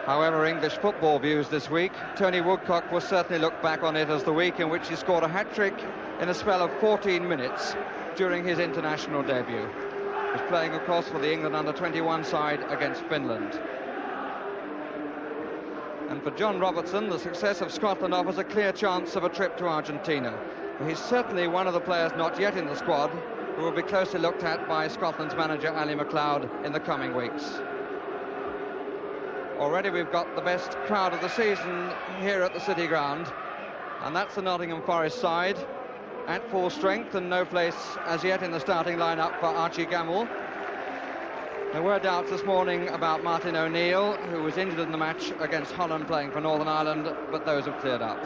However English football views this week, Tony Woodcock will certainly look back on it as the week in which he scored a hat-trick in a spell of 14 minutes during his international debut. He was playing, of course, for the England under-21 side against Finland. And for John Robertson, the success of Scotland offers a clear chance of a trip to Argentina. He's certainly one of the players not yet in the squad who will be closely looked at by Scotland's manager, Ali MacLeod, in the coming weeks. Already we've got the best crowd of the season here at the City Ground, and that's the Nottingham Forest side at full strength, and no place as yet in the starting lineup for Archie Gamble. There were doubts this morning about Martin O'Neill, who was injured in the match against Holland playing for Northern Ireland, but those have cleared up.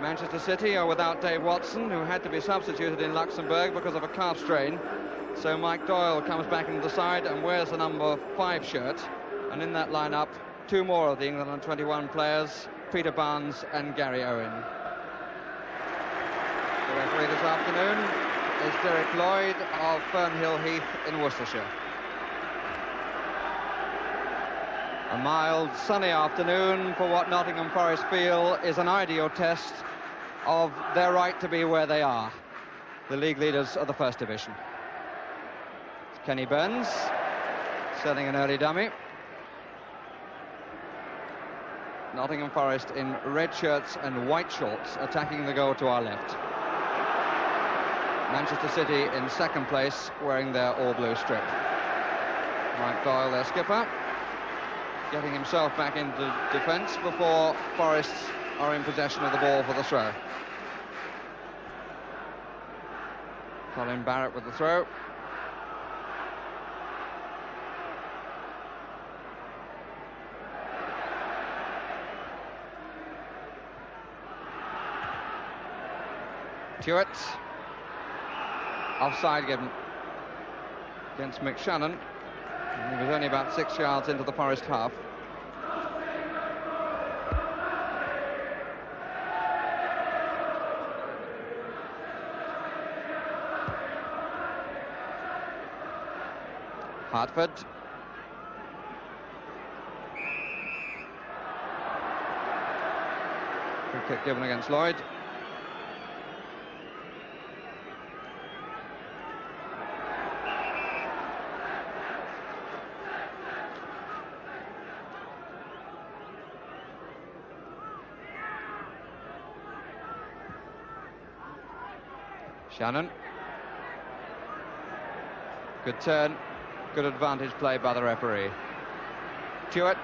Manchester City are without Dave Watson, who had to be substituted in Luxembourg because of a calf strain. So Mike Doyle comes back into the side and wears the number 5 shirt. And in that lineup, two more of the England under-21 players, Peter Barnes and Gary Owen. The referee this afternoon is Derek Lloyd of Fernhill Heath in Worcestershire. A mild, sunny afternoon for what Nottingham Forest feel is an ideal test of their right to be where they are, the league leaders of the First Division. It's Kenny Burns setting an early dummy. Nottingham Forest in red shirts and white shorts attacking the goal to our left. Manchester City in second place wearing their all-blue strip. Mike Doyle, their skipper, getting himself back into defence before Forest are in possession of the ball for the throw. Colin Barrett with the throw. Tuitt. Offside given against McShannon. He was only about 6 yards into the Forest half. Hartford. Free kick given against Lloyd. Shannon. Good turn, good advantage play by the referee. Tuitt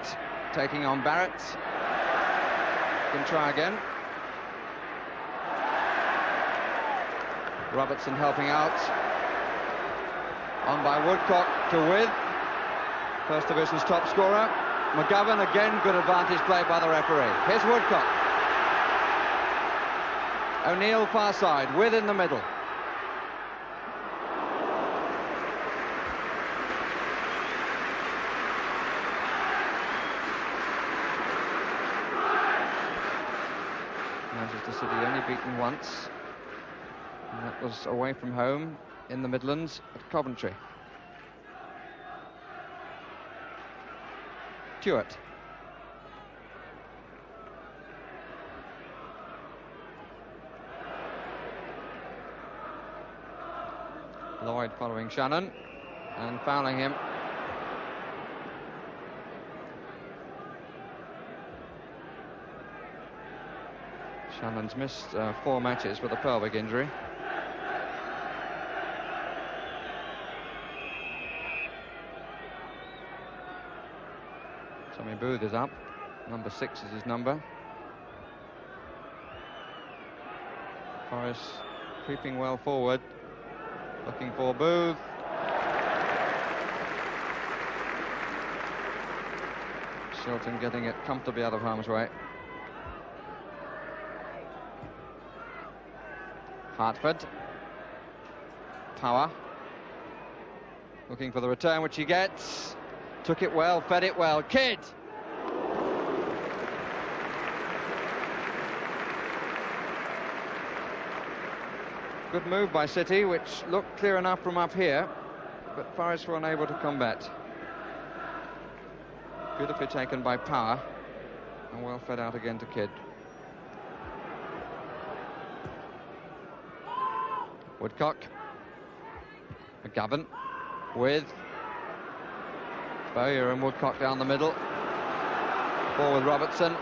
taking on Barrett. Can try again. Robertson helping out. On by Woodcock to Withe. First Division's top scorer. McGovern again, good advantage play by the referee. Here's Woodcock. O'Neill far side, Withe in the middle. Manchester City only beaten once, and that was away from home in the Midlands at Coventry. Tuitt. Lloyd following Shannon and fouling him. Shannon's missed 4 matches with a pelvic injury. Tommy Booth is up. Number 6 is his number. Forrest creeping well forward. Looking for Booth. Shilton getting it comfortably out of harm's way. Hartford. Power. Looking for the return, which he gets. Took it well, fed it well. Kidd! Good move by City, which looked clear enough from up here. but Forest were unable to combat. Beautifully taken by Power, and well fed out again to Kidd. Woodcock, McGovern, with Bowyer and Woodcock down the middle. Ball with Robertson.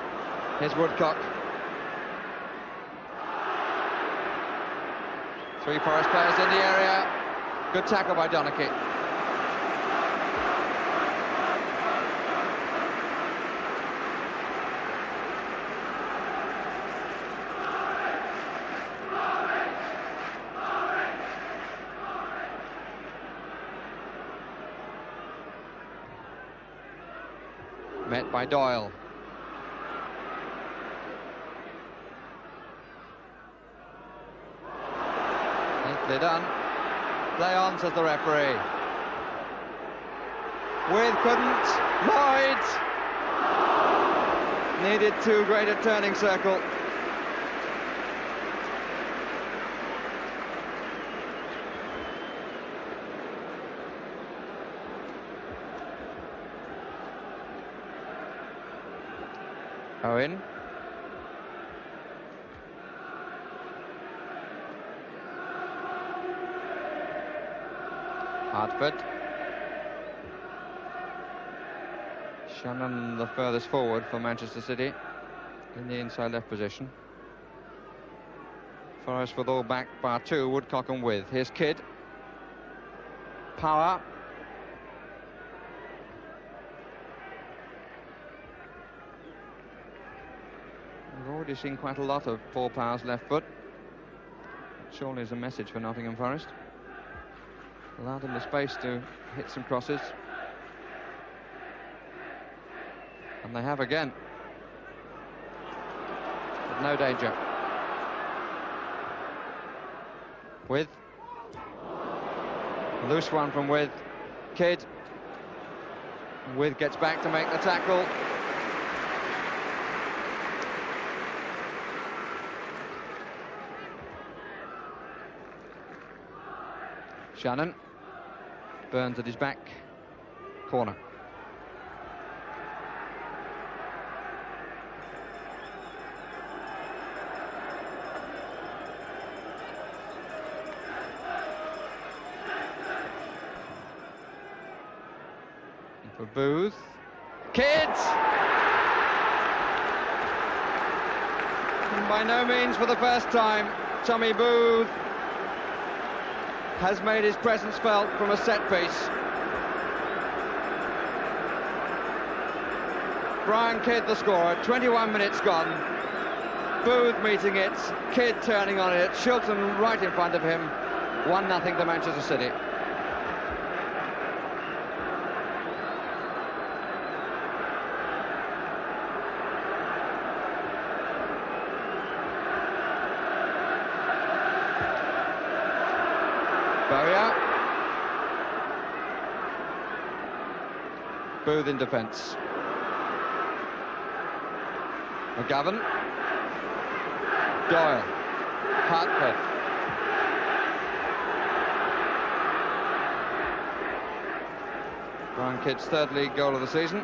Here's Woodcock. 3 Forest players in the area. Good tackle by Donachie. Met by Doyle. Neatly done. Play on, says the referee. Withe couldn't. Lloyd needed too great a turning circle. Owen. Hartford. Shannon the furthest forward for Manchester City in the inside left position. Forest with all back bar 2, Woodcock and Withe. Here's Kidd. Power. We've already seen quite a lot of Paul Power's left foot. Surely is a message for Nottingham Forest. Allowed him the space to hit some crosses. And they have again. But no danger. Withe. Loose one from Withe. Kidd. Withe gets back to make the tackle. Shannon. Burns at his back. Corner. And for Booth. Kidd! And by no means for the first time, Tommy Booth has made his presence felt from a set piece. Brian Kidd, the scorer, 21 minutes gone. Booth meeting it, Kidd turning on it, Shilton right in front of him. 1-0 to Manchester City. Bowyer. Booth in defence. McGovern. Doyle. Hartford. Brian Kidd's 3rd league goal of the season.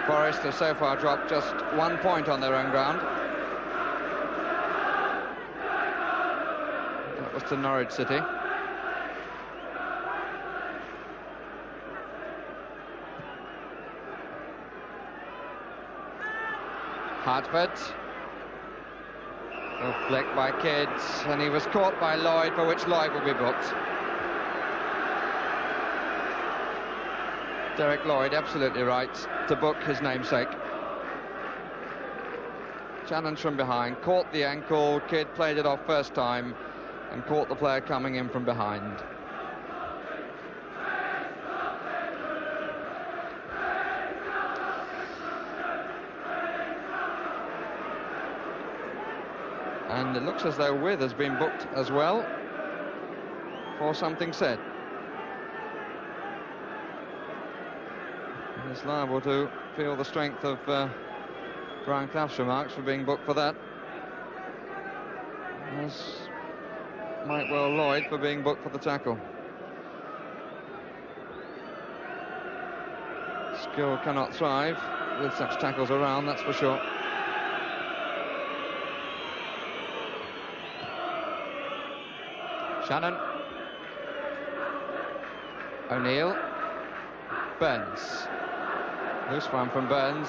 Forest have so far dropped just 1 point on their own ground. That was to Norwich City. Hartford. A flick by Kidd, and he was caught by Lloyd, for which Lloyd will be booked. Derek Lloyd, absolutely right to book his namesake. Challenge from behind, caught the ankle. Kidd played it off first time and caught the player coming in from behind. And it looks as though Withe has been booked as well for something said. is liable to feel the strength of Brian Clough's remarks for being booked for that, as might well Lloyd for being booked for the tackle. Skill cannot thrive with such tackles around, that's for sure. Shannon. O'Neill. Burns. Loose one from Burns.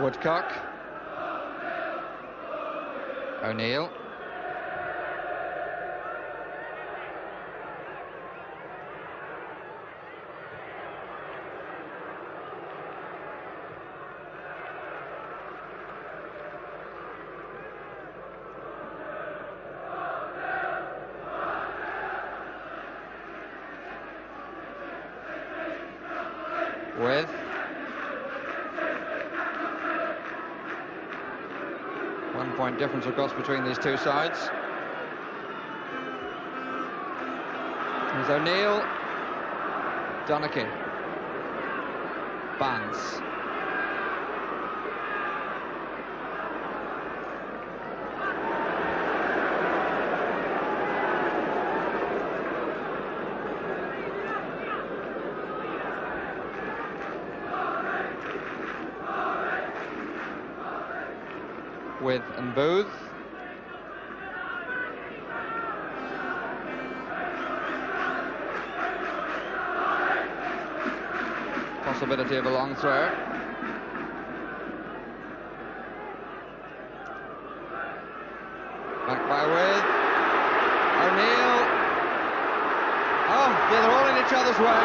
Woodcock. O'Neill. Withe. One-point difference, of course, between these two sides. There's O'Neill. Donachie. Barnes. Withe and Booth. Possibility of a long throw. Back by Withe. O'Neill. Oh, they're all in each other's way.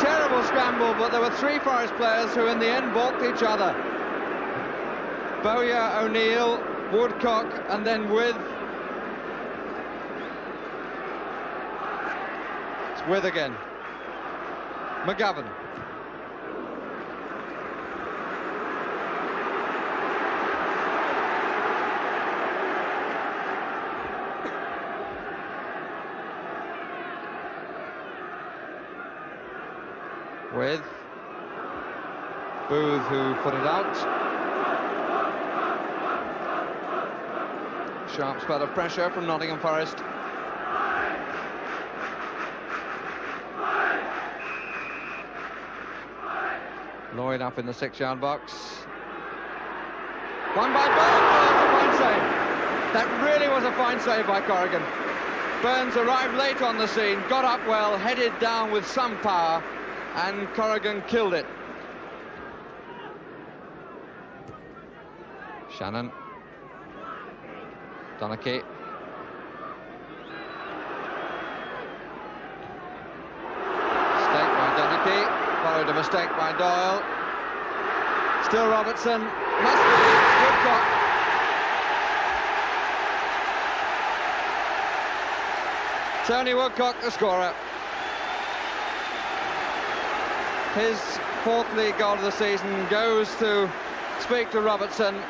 Terrible scramble, but there were three Forest players who in the end balked each other. Bowyer, O'Neill, Woodcock, and then Withe. It's Withe again. McGovern. Withe. Booth, who put it out. Sharp spell of pressure from Nottingham Forest. Lloyd up in the 6-yard box. One by Burns. Oh, fine save. That really was a fine save by Corrigan. Burns arrived late on the scene, got up well, headed down with some power, and Corrigan killed it. Shannon. Donachie. Mistake by Donachie, followed a mistake by Doyle. Still Robertson, must be Woodcock. Tony Woodcock, the scorer. His fourth league goal of the season goes to speak to Robertson,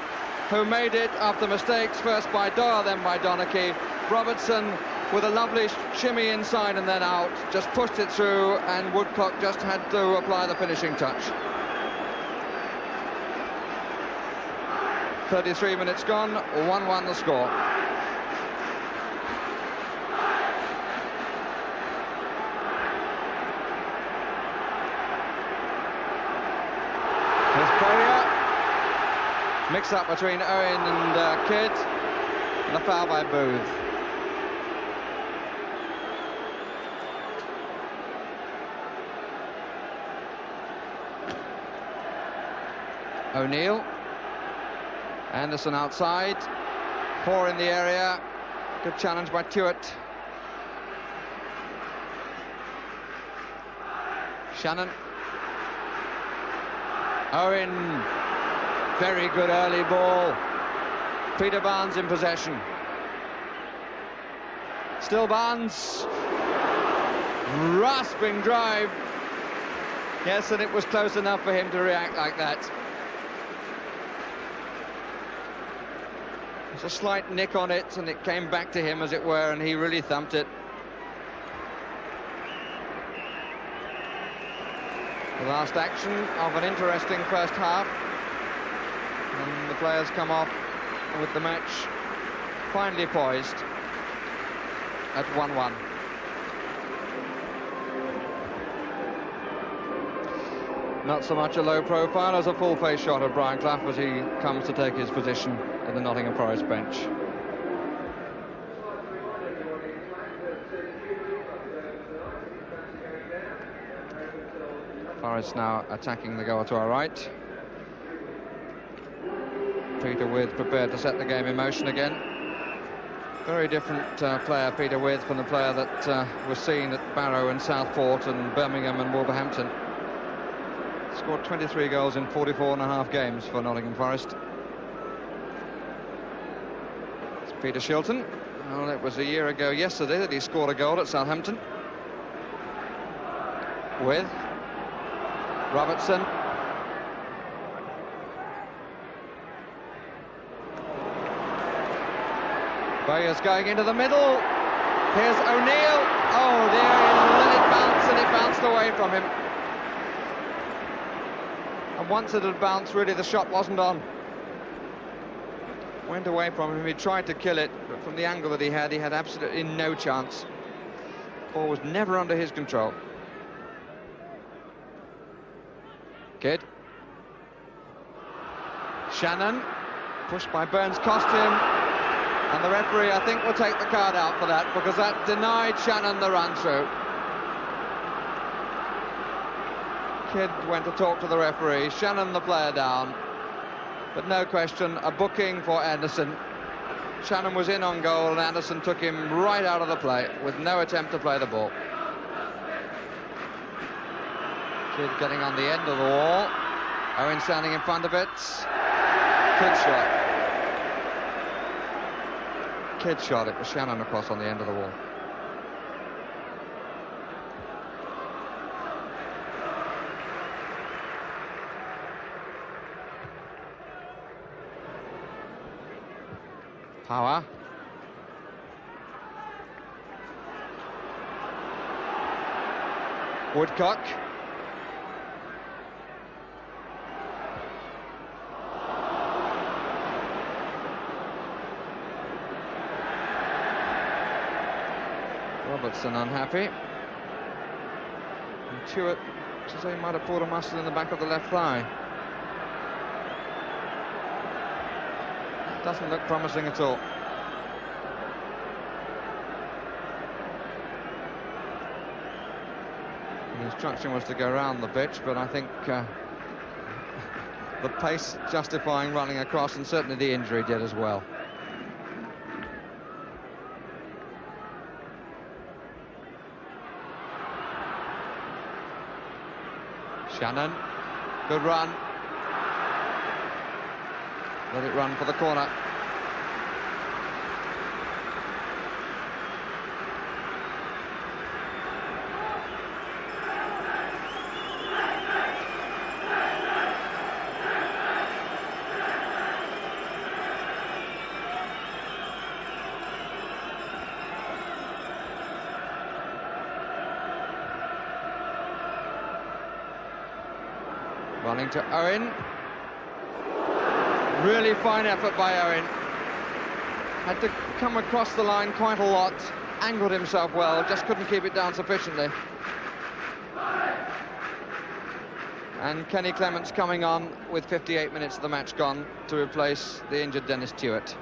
who made it after mistakes, first by Doyle, then by Donachie. Robertson, with a lovely shimmy inside and then out, just pushed it through, and Woodcock just had to apply the finishing touch. 33 minutes gone, 1-1 the score. Mix up between Owen and Kidd, and a foul by Booth. O'Neill. Anderson outside. 4 in the area. Good challenge by Tuart. Shannon. Owen. Very good early ball. Peter Barnes in possession. Still Barnes. Rasping drive. Yes, and it was close enough for him to react like that. There's a slight nick on it, and it came back to him, as it were, and he really thumped it. The last action of an interesting first half, and the players come off with the match finely poised at 1-1. Not so much a low profile as a full face shot of Brian Clough as he comes to take his position in the Nottingham Forest bench. Forest now attacking the goal to our right. Peter Withe prepared to set the game in motion again. Very different player, Peter Withe, from the player that was seen at Barrow and Southport and Birmingham and Wolverhampton. Scored 23 goals in 44.5 games for Nottingham Forest. It's Peter Shilton. Well, it was a year ago yesterday that he scored a goal at Southampton. With Robertson. Bowyer's going into the middle. Here's O'Neill. Oh dear, he let it bounce and it bounced away from him. And once it had bounced, really the shot wasn't on. Went away from him, he tried to kill it, but from the angle that he had absolutely no chance. Ball was never under his control. Kidd. Shannon, pushed by Burns, cost him. And the referee, I think, will take the card out for that, because that denied Shannon the run-through. Kidd went to talk to the referee, Shannon the player down, but no question, a booking for Anderson. Shannon was in on goal and Anderson took him right out of the play with no attempt to play the ball. Kidd getting on the end of the wall, Owen standing in front of it. Kidd shot. Kidd shot, it was Shannon across on the end of the wall. Power. Woodcock. Robertson unhappy. And Tuart, says he might have pulled a muscle in the back of the left thigh. Doesn't look promising at all. The instruction was to go around the pitch, but I think the pace justifying running across, and certainly the injury did as well. Shannon, good run. Let it run for the corner. Running to Owen. Really fine effort by Owen. Had to come across the line quite a lot. Angled himself well, just couldn't keep it down sufficiently. And Kenny Clements coming on with 58 minutes of the match gone to replace the injured Dennis Tuart.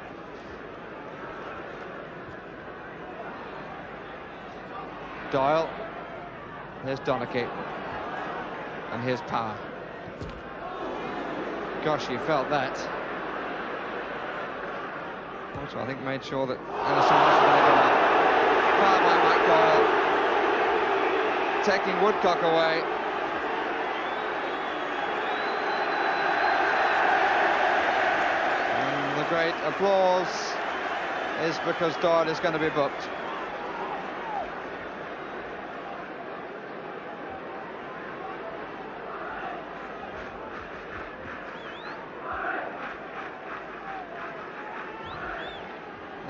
Doyle. Here's Donachie. And here's Power. Gosh, you felt that. Also, I think made sure that Anderson wasn't going to go up. Power by Mike Doyle. Taking Woodcock away. And the great applause is because Doyle is going to be booked.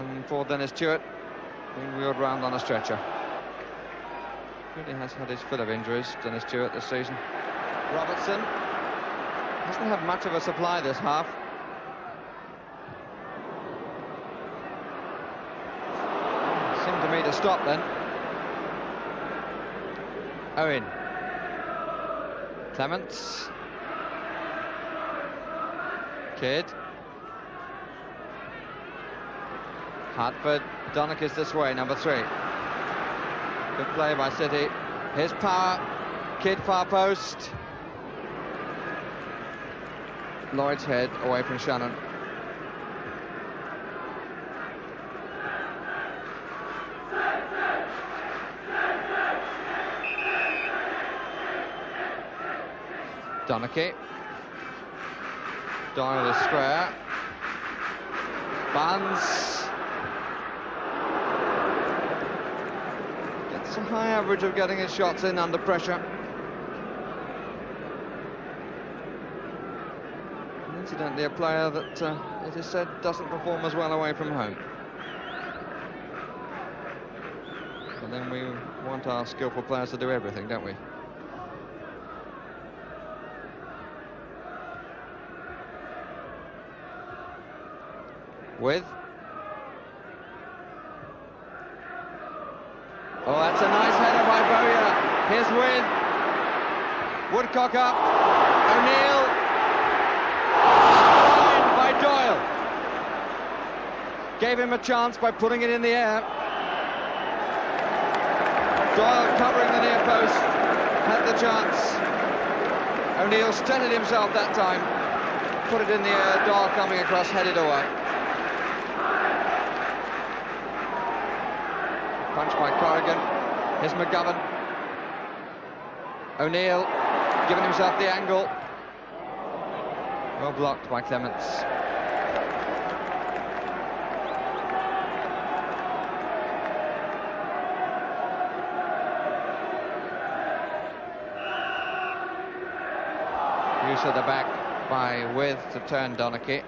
And for Dennis Stewart, being wheeled round on a stretcher. Really has had his fill of injuries, Dennis Stewart, this season. Robertson doesn't have much of a supply this half. Seemed to me to stop then. Owen. Clements. Kidd. Hartford. Donnock is this way, number 3. Good play by City. Here's Power. Kidd far post. Lloyd's head away from Shannon. Donnocky. Doyle is square. Barnes. Gets a high average of getting his shots in under pressure. And incidentally, a player that, it is said, doesn't perform as well away from home. But then we want our skillful players to do everything, don't we? Withe. Oh, that's a nice header by Bowyer. Here's Withe. Woodcock up. O'Neill. Line by Doyle. Gave him a chance by putting it in the air. Doyle covering the near post. Had the chance. O'Neill steadied himself that time. Put it in the air. Doyle coming across, headed away. Punch by Corrigan. Here's McGovern. O'Neill giving himself the angle. Well blocked by Clements. Use at the back by Withe to turn Donnocky.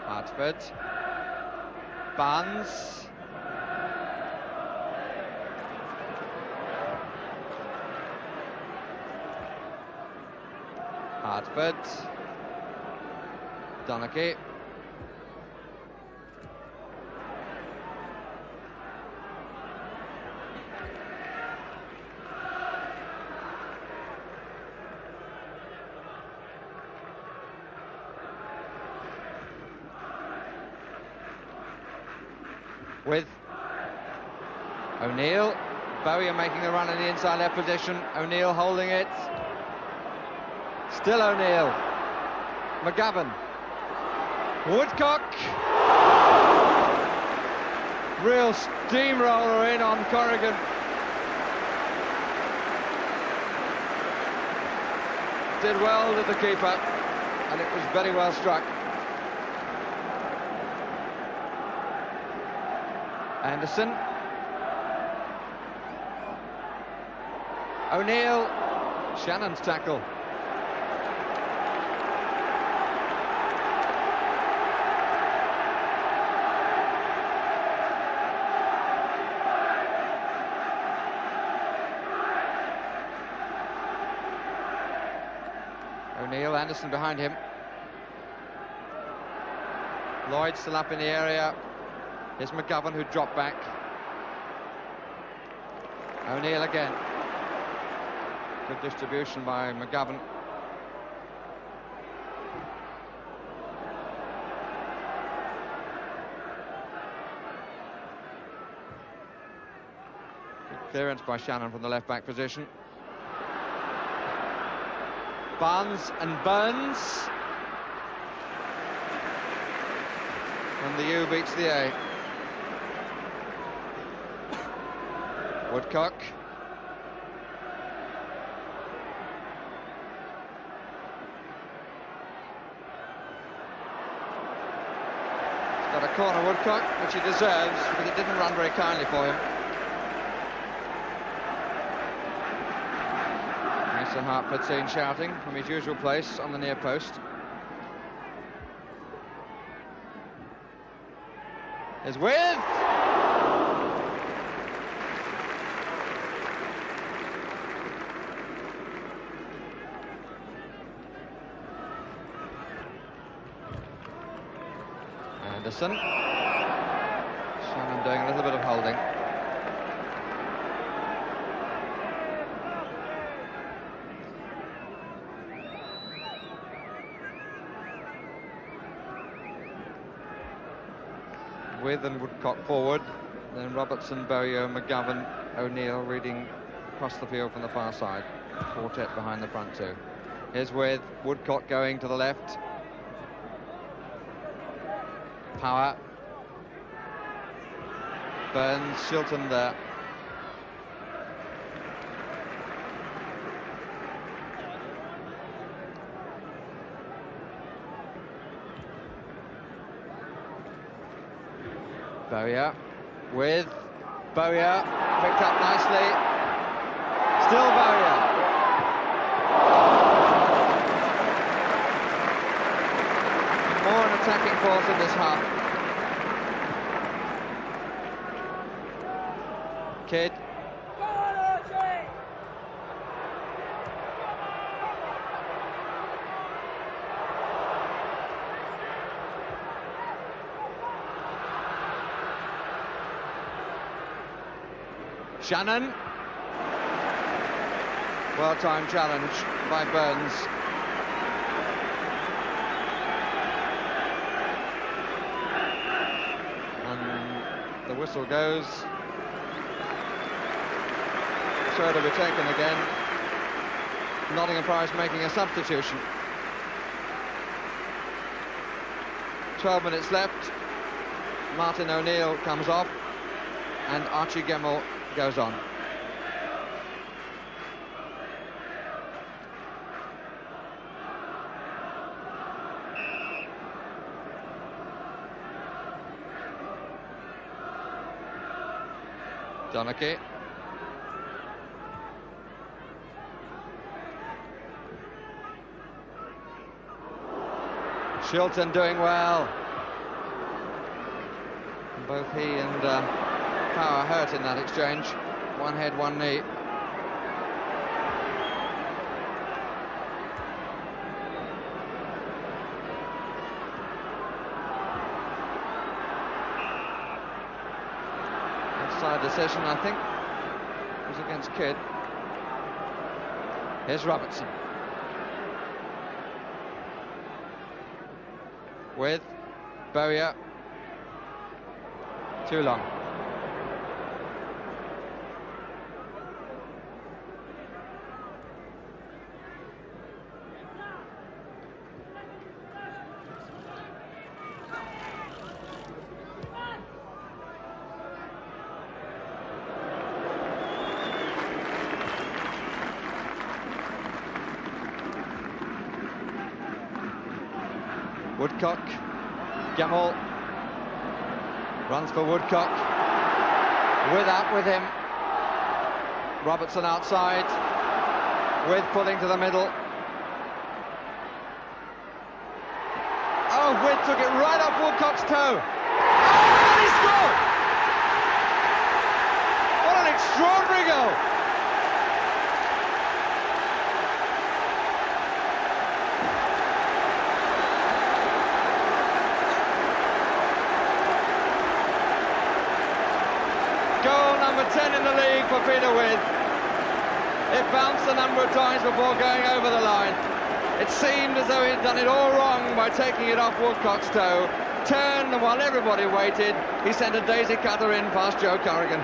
Hartford. Barnes. Hartford. Donnocky. With O'Neill. Bowyer making a run in the inside left position. O'Neill holding it. Still O'Neill. McGovern. Woodcock. Real steamroller in on Corrigan. Did well to the keeper, and it was very well struck. Anderson. O'Neill. Shannon's tackle. O'Neill, Anderson behind him. Lloyd still up in the area. Here's McGovern, who dropped back. O'Neill again. Good distribution by McGovern. Good clearance by Shannon from the left-back position. Barnes and Burns. And the U beats the A. Woodcock. Got a corner, Woodcock, which he deserves, but it didn't run very kindly for him. Mr. Hartford seen shouting from his usual place on the near post. Is Withe! Anderson. Shannon doing a little bit of holding. Withe and Woodcock forward, then Robertson, Bowyer, McGovern, O'Neill reading across the field from the far side. Quartet behind the front two. Here's Withe, Woodcock going to the left. Power. Burns, Shilton there. Bowyer, with Bowyer, picked up nicely. Still Bowyer. More an attacking force in this half. Kidd. Shannon. Well-timed challenge by Burns. And the whistle goes. So to be taken again. Nottingham Forest making a substitution. 12 minutes left. Martin O'Neill comes off and Archie Gemmell goes on. Donachie. Shilton doing well. Both he and Power hurt in that exchange. One head, one knee. Offside decision, I think, was against Kidd. Here's Robertson. With Bowyer. Too long. Woodcock, Gemmell runs for Woodcock. Withe up with him. Robertson outside. Withe pulling to the middle. Oh, Withe took it right off Woodcock's toe. Oh, and he scored! What an extraordinary goal! Goal number 10 in the league for Peter Withe. It bounced a number of times before going over the line. It seemed as though he'd done it all wrong by taking it off Woodcock's toe. Turned, and while everybody waited, he sent a daisy cutter in past Joe Corrigan.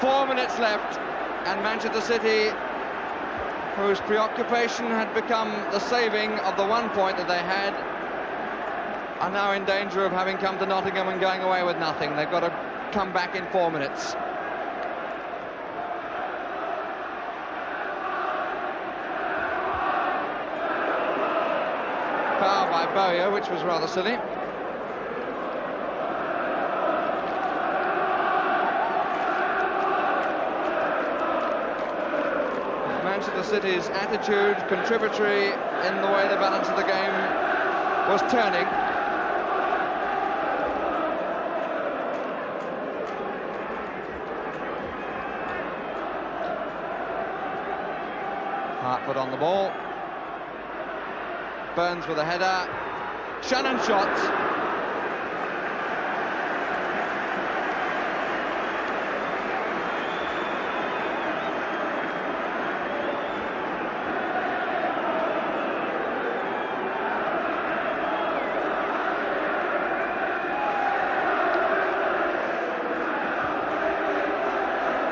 4 minutes left, and Manchester City, whose preoccupation had become the saving of the 1 point that they had, are now in danger of having come to Nottingham and going away with nothing. They've got to come back in 4 minutes. Foul by Bowyer, which was rather silly. Manchester City's attitude, contributory in the way the balance of the game was turning. Hartford on the ball. Burns with a header. Shannon shot.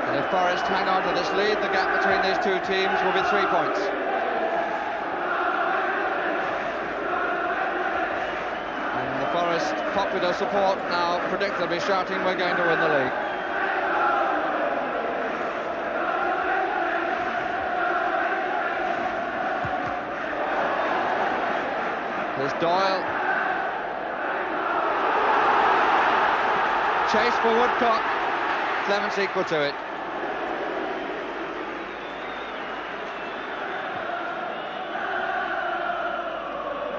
And if Forest hang on to this lead, the gap between these two teams will be 3 points. Forest popular support now predictably shouting, we're going to win the league. There's Doyle. Chase for Woodcock. Clements equal to it.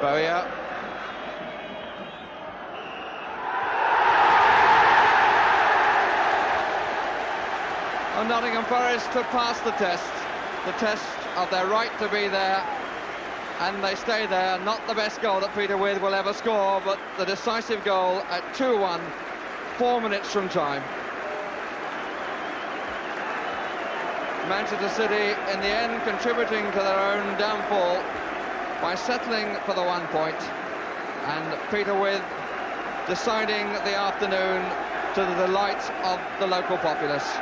Bowyer. And Nottingham Forest have passed the test of their right to be there, and they stay there. Not the best goal that Peter Withe will ever score, but the decisive goal at 2-1, 4 minutes from time. Manchester City, in the end, contributing to their own downfall by settling for the 1 point, and Peter Withe deciding the afternoon to the delight of the local populace.